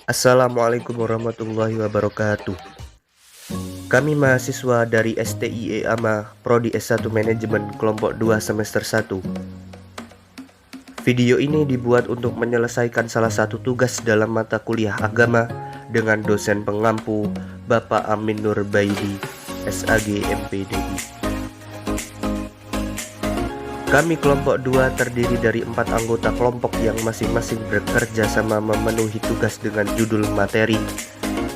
Assalamualaikum warahmatullahi wabarakatuh. Kami mahasiswa dari STIE AMA Prodi S1 Manajemen Kelompok 2 Semester 1. Video ini dibuat untuk menyelesaikan salah satu tugas dalam mata kuliah agama dengan dosen pengampu Bapak Amin Nur Baidi, SAG MPDI. Kami kelompok 2 terdiri dari 4 anggota kelompok yang masing-masing bekerja sama memenuhi tugas dengan judul materi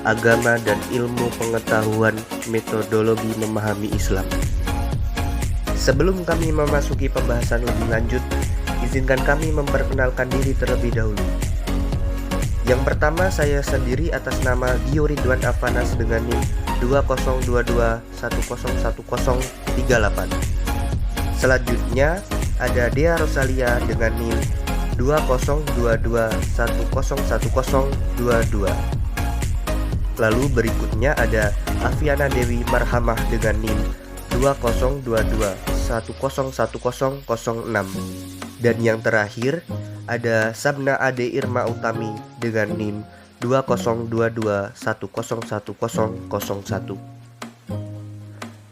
agama dan ilmu pengetahuan metodologi memahami Islam. Sebelum kami memasuki pembahasan lebih lanjut, izinkan kami memperkenalkan diri terlebih dahulu. Yang pertama, saya sendiri atas nama Gio Ridwan Avanas dengan NIM 2022101038. Selanjutnya ada Dea Rosalia dengan NIM 2022101022. Lalu berikutnya ada Afiana Dewi Marhamah dengan NIM 2022101006. Dan yang terakhir ada Sabna Ade Irma Utami dengan NIM 2022101001.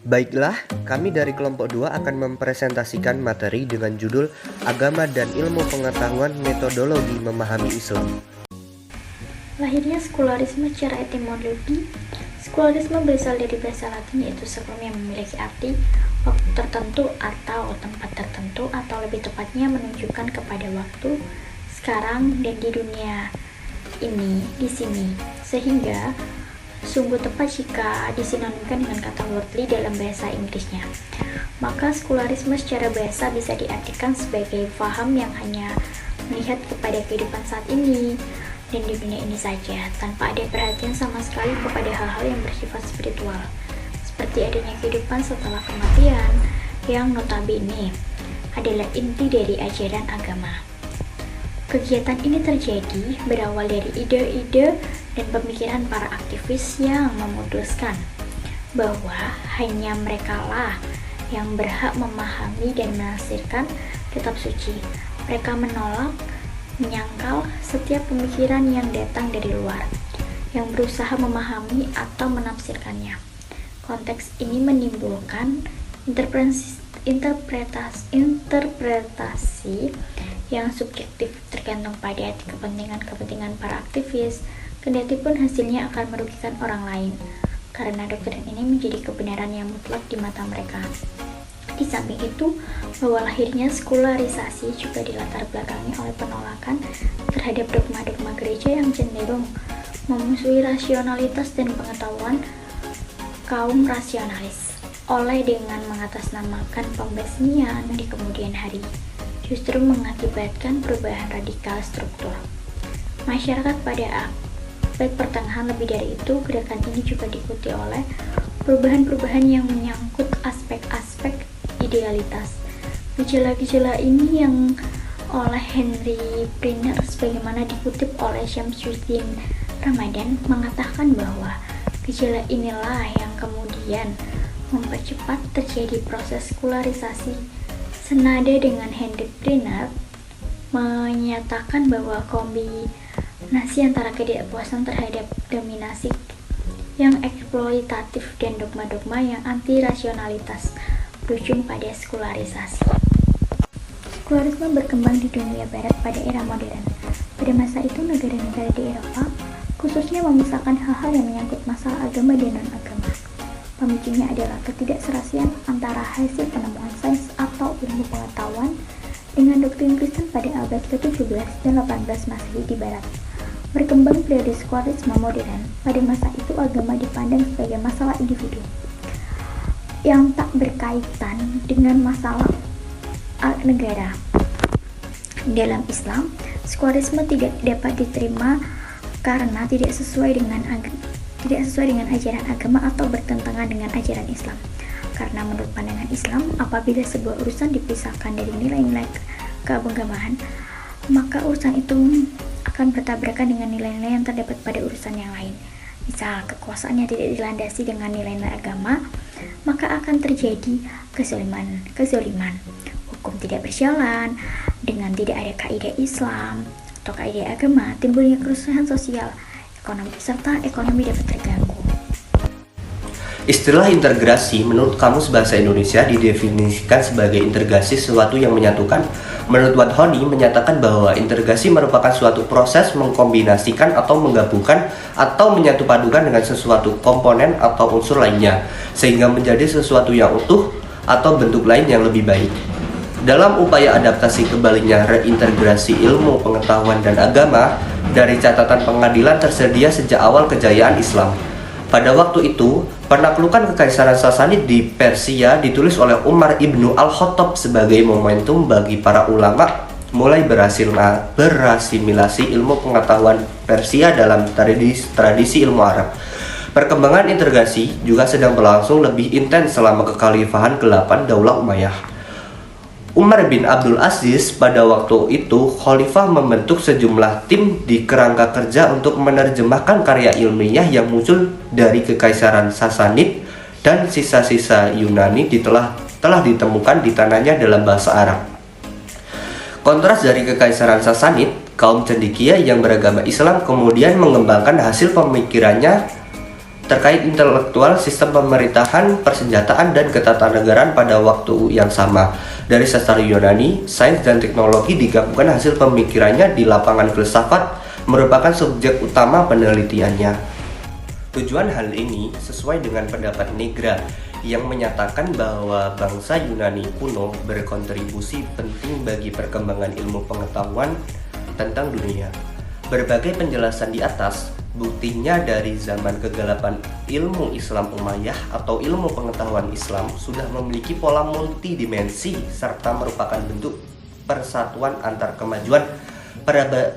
Baiklah, kami dari kelompok 2 akan mempresentasikan materi dengan judul Agama dan Ilmu Pengetahuan Metodologi Memahami Islam. Lahirnya sekularisme secara etimologi. Sekularisme berasal dari bahasa Latin yaitu sekum yang memiliki arti waktu tertentu atau tempat tertentu, atau lebih tepatnya menunjukkan kepada waktu, sekarang, dan di dunia ini, di sini. Sehingga sungguh tepat jika disinonimkan dengan kata worldly dalam bahasa Inggrisnya. Maka sekularisme secara bahasa bisa diartikan sebagai faham yang hanya melihat kepada kehidupan saat ini dan di dunia ini saja, tanpa ada perhatian sama sekali kepada hal-hal yang bersifat spiritual, seperti adanya kehidupan setelah kematian yang notabene adalah inti dari ajaran agama. Kegiatan ini terjadi berawal dari ide-ide dan pemikiran para aktivis yang memutuskan bahwa hanya merekalah yang berhak memahami dan menafsirkan kitab suci. Mereka menolak, menyangkal setiap pemikiran yang datang dari luar, yang berusaha memahami atau menafsirkannya. Konteks ini menimbulkan interpretasi yang subjektif tergantung pada kepentingan para aktivis, kendati pun hasilnya akan merugikan orang lain, karena doktrin ini menjadi kebenaran yang mutlak di mata mereka. Di samping itu, bahwa lahirnya sekularisasi juga dilatar belakangi oleh penolakan terhadap dogma-dogma gereja yang cenderung memusuhi rasionalitas dan pengetahuan kaum rasionalis, oleh dengan mengatasnamakan pembasmian di kemudian hari, justru mengakibatkan perubahan radikal struktur masyarakat pada abad pertengahan. Lebih dari itu, gerakan ini juga diikuti oleh perubahan-perubahan yang menyangkut aspek-aspek idealitas. Gejala-gejala ini yang oleh Henry Briner, sebagaimana dikutip oleh Syamsuddin Ramadan, mengatakan bahwa gejala inilah yang kemudian mempercepat terjadi proses sekularisasi. Senada dengan Henry Briner menyatakan bahwa kombinasi antara ketidakpuasan terhadap dominasi yang eksploitatif dan dogma-dogma yang anti-rasionalitas berujung pada sekularisasi. Sekularisme berkembang di dunia barat pada era modern. Pada masa itu, negara-negara di Eropa khususnya memisahkan hal-hal yang menyangkut masalah agama dan non-agama. Pemicunya adalah ketidakserasian antara hasil penemuan sains atau ilmu pengetahuan dengan doktrin Kristen pada abad ke-17 dan 18 Masehi di barat. Berkembang periode sekularisme modern. Pada masa itu, agama dipandang sebagai masalah individu yang tak berkaitan dengan masalah negara. Dalam Islam, sekularisme tidak dapat diterima karena tidak sesuai dengan ajaran agama atau bertentangan dengan ajaran Islam. Karena menurut pandangan Islam, apabila sebuah urusan dipisahkan dari nilai-nilai keagamaan, maka urusan itu akan bertabrakan dengan nilai-nilai yang terdapat pada urusan yang lain. Misal, kekuasaan yang tidak dilandasi dengan nilai-nilai agama, maka akan terjadi kezaliman. Hukum tidak berjalan dengan tidak ada kaidah Islam atau kaidah agama, timbulnya kerusuhan sosial, serta ekonomi dapat terganggu. Istilah integrasi menurut Kamus Bahasa Indonesia didefinisikan sebagai integrasi sesuatu yang menyatukan. Menurut Wadhoni menyatakan bahwa integrasi merupakan suatu proses mengkombinasikan atau menggabungkan atau menyatupadukan dengan sesuatu komponen atau unsur lainnya sehingga menjadi sesuatu yang utuh atau bentuk lain yang lebih baik. Dalam upaya adaptasi kebaliknya reintegrasi ilmu, pengetahuan, dan agama, dari catatan pengadilan tersedia sejak awal kejayaan Islam. Pada waktu itu, penaklukan Kekaisaran Sasanid di Persia ditulis oleh Umar ibnu Al-Khattab sebagai momentum bagi para ulama mulai berasimilasi ilmu pengetahuan Persia dalam tradisi ilmu Arab. Perkembangan integrasi juga sedang berlangsung lebih intens selama kekhalifahan ke-8 Daulah Umayyah. Umar bin Abdul Aziz pada waktu itu khalifah membentuk sejumlah tim di kerangka kerja untuk menerjemahkan karya ilmiah yang muncul dari Kekaisaran Sasanid dan sisa-sisa Yunani telah ditemukan di tanahnya dalam bahasa Arab. Kontras dari Kekaisaran Sasanid, kaum cendekia yang beragama Islam kemudian mengembangkan hasil pemikirannya terkait intelektual, sistem pemerintahan, persenjataan, dan ketatanegaraan pada waktu yang sama. Dari sastra Yunani, sains dan teknologi digabungkan hasil pemikirannya di lapangan filsafat merupakan subjek utama penelitiannya. Tujuan hal ini sesuai dengan pendapat Nigra yang menyatakan bahwa bangsa Yunani kuno berkontribusi penting bagi perkembangan ilmu pengetahuan tentang dunia. Berbagai penjelasan di atas buktinya dari zaman kegelapan ilmu Islam Umayyah atau ilmu pengetahuan Islam sudah memiliki pola multidimensi serta merupakan bentuk persatuan antar kemajuan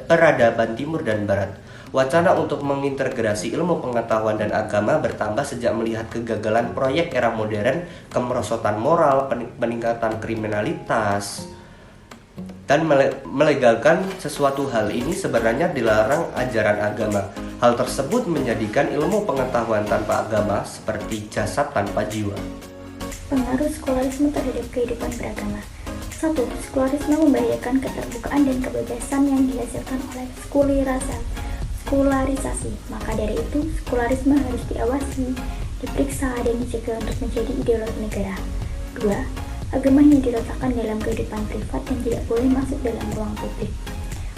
peradaban timur dan barat. Wacana untuk mengintegrasi ilmu pengetahuan dan agama bertambah sejak melihat kegagalan proyek era modern, kemerosotan moral, peningkatan kriminalitas, dan melegalkan sesuatu. Hal ini sebenarnya dilarang ajaran agama. Hal tersebut menjadikan ilmu pengetahuan tanpa agama seperti jasad tanpa jiwa. Pengaruh sekularisme terhadap kehidupan beragama. 1. Sekularisme membahayakan keterbukaan dan kebebasan yang dihasilkan oleh sekularisasi. Maka dari itu, sekularisme harus diawasi, diperiksa, dan dicegah untuk menjadi ideologi negara. 2. Agama hanya diletakkan dalam kehidupan privat dan tidak boleh masuk dalam ruang publik.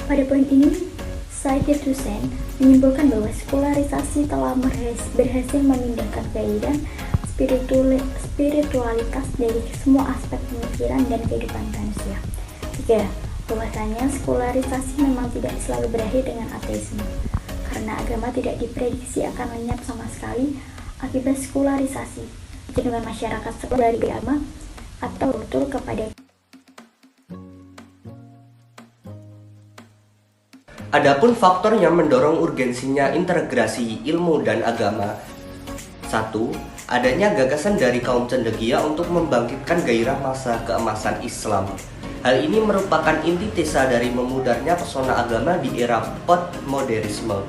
Pada poin ini, Syed Hussein menyimpulkan bahwa sekularisasi telah berhasil memindahkan kaidah spiritualitas dari semua aspek pemikiran dan kehidupan manusia. 3. Bahwasanya sekularisasi memang tidak selalu berakhir dengan ateisme, karena agama tidak diprediksi akan lenyap sama sekali akibat sekularisasi. Cenderungan masyarakat sekuler dari agama atau betul kepada. Adapun faktor yang mendorong urgensinya integrasi ilmu dan agama. 1. Adanya gagasan dari kaum cendekia untuk membangkitkan gairah masa keemasan Islam. Hal ini merupakan intitesa dari memudarnya pesona agama di era postmodernisme.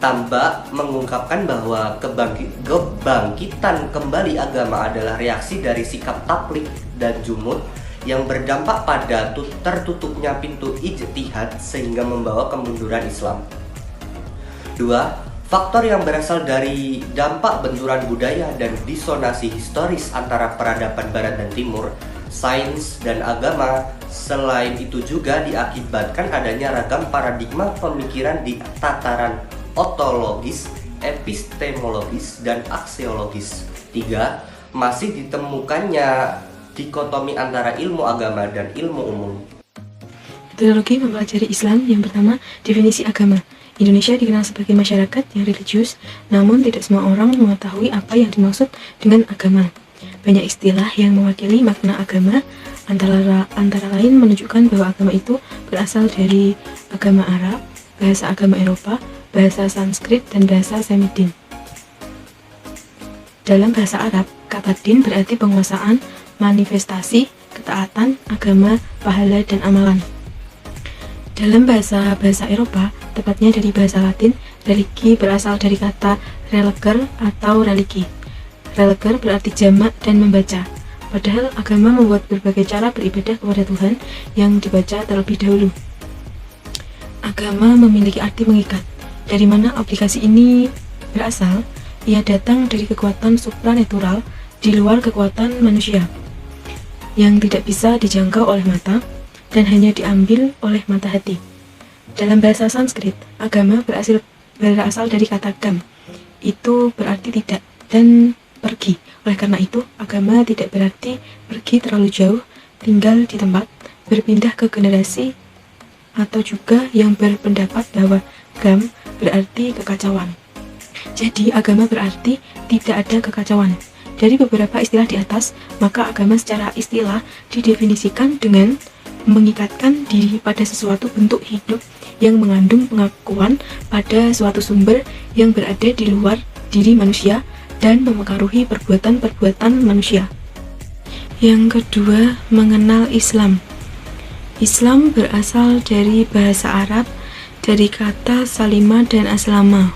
Tambak mengungkapkan bahwa kebangkitan kembali agama adalah reaksi dari sikap taklik dan jumud yang berdampak pada tertutupnya pintu ijtihad sehingga membawa kemunduran Islam. 2. Faktor yang berasal dari dampak benturan budaya dan disonansi historis antara peradaban barat dan timur, sains dan agama. Selain itu juga diakibatkan adanya ragam paradigma pemikiran di tataran ontologis, epistemologis, dan aksiologis. 3. Masih ditemukannya dikotomi antara ilmu agama dan ilmu umum. Metodologi mempelajari Islam. Yang pertama, definisi agama. Indonesia dikenal sebagai masyarakat yang religius, namun tidak semua orang mengetahui apa yang dimaksud dengan agama. Banyak istilah yang mewakili makna agama, antara lain menunjukkan bahwa agama itu berasal dari agama Arab, bahasa agama Eropa, bahasa Sanskrit, dan bahasa Semidin. Dalam bahasa Arab, kata din berarti penguasaan, manifestasi, ketaatan, agama, pahala, dan amalan. Dalam bahasa Eropa, tepatnya dari bahasa Latin, religi berasal dari kata releger atau religi. Releger berarti jamak dan membaca. Padahal agama membuat berbagai cara beribadah kepada Tuhan yang dibaca terlebih dahulu. Agama memiliki arti mengikat. Dari mana aplikasi ini berasal? Ia datang dari kekuatan supranatural di luar kekuatan manusia, yang tidak bisa dijangkau oleh mata dan hanya diambil oleh mata hati. Dalam bahasa Sanskrit, agama berasal dari kata gam. Itu berarti tidak dan pergi. Oleh karena itu, agama tidak berarti pergi terlalu jauh, tinggal di tempat, berpindah ke generasi, atau juga yang berpendapat bahwa gam berarti kekacauan. Jadi, agama berarti tidak ada kekacauan. Dari beberapa istilah di atas, maka agama secara istilah didefinisikan dengan mengikatkan diri pada sesuatu bentuk hidup yang mengandung pengakuan pada suatu sumber yang berada di luar diri manusia dan memengaruhi perbuatan-perbuatan manusia. Yang kedua, mengenal Islam. Islam berasal dari bahasa Arab, dari kata salima dan aslama.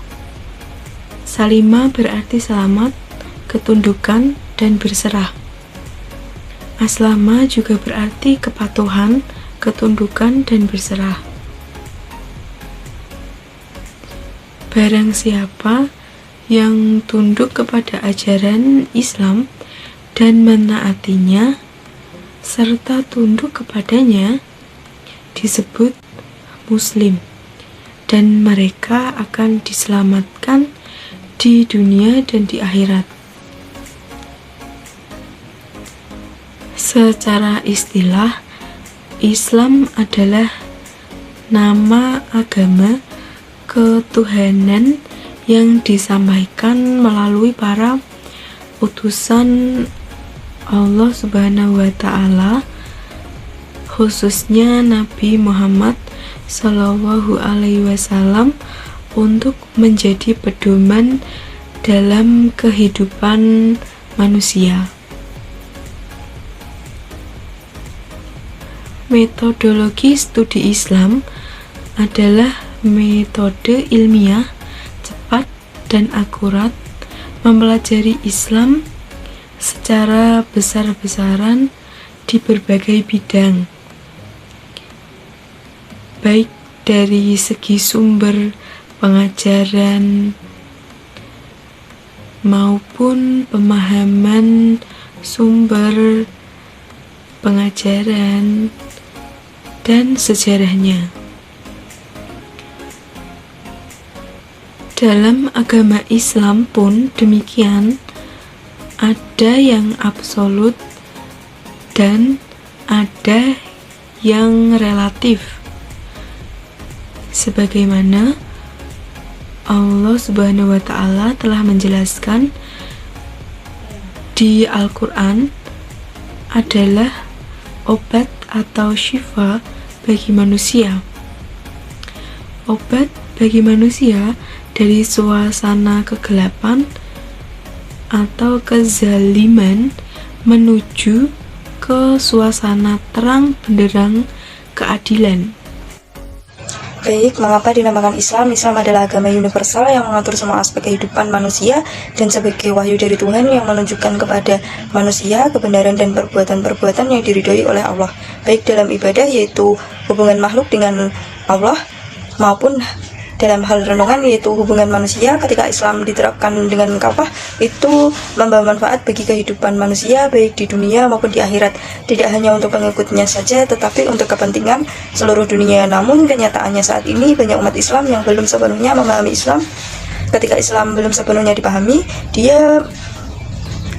Salima berarti selamat, ketundukan, dan berserah. Aslama juga berarti kepatuhan, ketundukan, dan berserah. Barang siapa yang tunduk kepada ajaran Islam dan menaatinya, serta tunduk kepadanya, disebut Muslim, dan mereka akan diselamatkan di dunia dan di akhirat. Secara istilah, Islam adalah nama agama ketuhanan yang disampaikan melalui para utusan Allah Subhanahu wa Ta'ala, khususnya Nabi Muhammad Sallallahu Alaihi Wasallam, untuk menjadi pedoman dalam kehidupan manusia. Metodologi studi Islam adalah metode ilmiah, cepat dan akurat, mempelajari Islam secara besar-besaran di berbagai bidang, baik dari segi sumber pengajaran maupun pemahaman sumber pengajaran dan sejarahnya. Dalam agama Islam pun demikian, ada yang absolut dan ada yang relatif. Sebagaimana Allah Subhanahu wa Ta'ala telah menjelaskan di Al-Quran, adalah obat atau syifa bagi manusia. Obat bagi manusia dari suasana kegelapan atau kezaliman menuju ke suasana terang benderang keadilan. Baik, mengapa dinamakan Islam? Islam adalah agama universal yang mengatur semua aspek kehidupan manusia dan sebagai wahyu dari Tuhan yang menunjukkan kepada manusia kebenaran dan perbuatan-perbuatan yang diridhoi oleh Allah, baik dalam ibadah yaitu hubungan makhluk dengan Allah, maupun dalam hal renungan yaitu hubungan manusia. Ketika Islam diterapkan dengan kafah, itu membawa manfaat bagi kehidupan manusia baik di dunia maupun di akhirat, tidak hanya untuk pengikutnya saja tetapi untuk kepentingan seluruh dunia. Namun kenyataannya saat ini banyak umat Islam yang belum sepenuhnya memahami Islam. Ketika Islam belum sepenuhnya dipahami, dia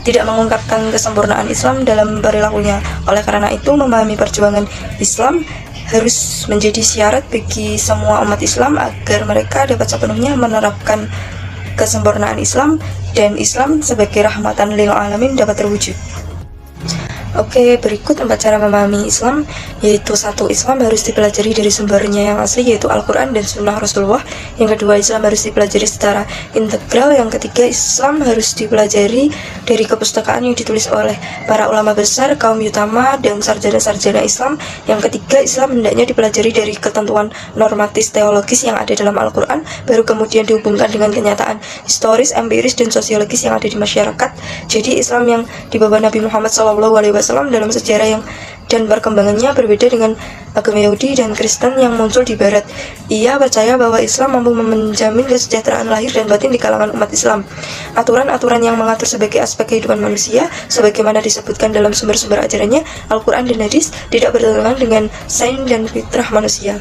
tidak mengungkapkan kesempurnaan Islam dalam perilakunya. Oleh karena itu, memahami perjuangan Islam harus menjadi syarat bagi semua umat Islam agar mereka dapat sepenuhnya menerapkan kesempurnaan Islam dan Islam sebagai rahmatan lil alamin dapat terwujud. Oke, berikut 4 cara memahami Islam, yaitu 1. Islam harus dipelajari dari sumbernya yang asli, yaitu Al-Quran dan Sunnah Rasulullah. Yang kedua, Islam harus dipelajari secara integral. Yang ketiga, Islam harus dipelajari dari kepustakaan yang ditulis oleh para ulama besar, kaum utama, dan sarjana-sarjana Islam. Yang ketiga, Islam hendaknya dipelajari dari ketentuan normatif teologis yang ada dalam Al-Quran. baru kemudian dihubungkan dengan kenyataan historis, empiris, dan sosiologis yang ada di masyarakat. Jadi Islam yang dibawa Nabi Muhammad SAW dalam sejarah yang dan perkembangannya berbeda dengan agama Yahudi dan Kristen yang muncul di Barat. Ia percaya bahwa Islam mampu menjamin kesejahteraan lahir dan batin di kalangan umat Islam. Aturan-aturan yang mengatur sebagai aspek kehidupan manusia, sebagaimana disebutkan dalam sumber-sumber ajarannya, Al-Quran dan Hadis, tidak bertentangan dengan sains dan fitrah manusia.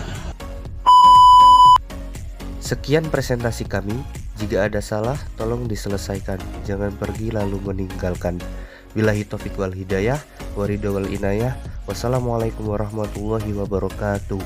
Sekian presentasi kami. Jika ada salah, tolong diselesaikan. Jangan pergi lalu meninggalkan. Billahi taufiq wal hidayah, waridho wal inayah. Wassalamualaikum warahmatullahi wabarakatuh.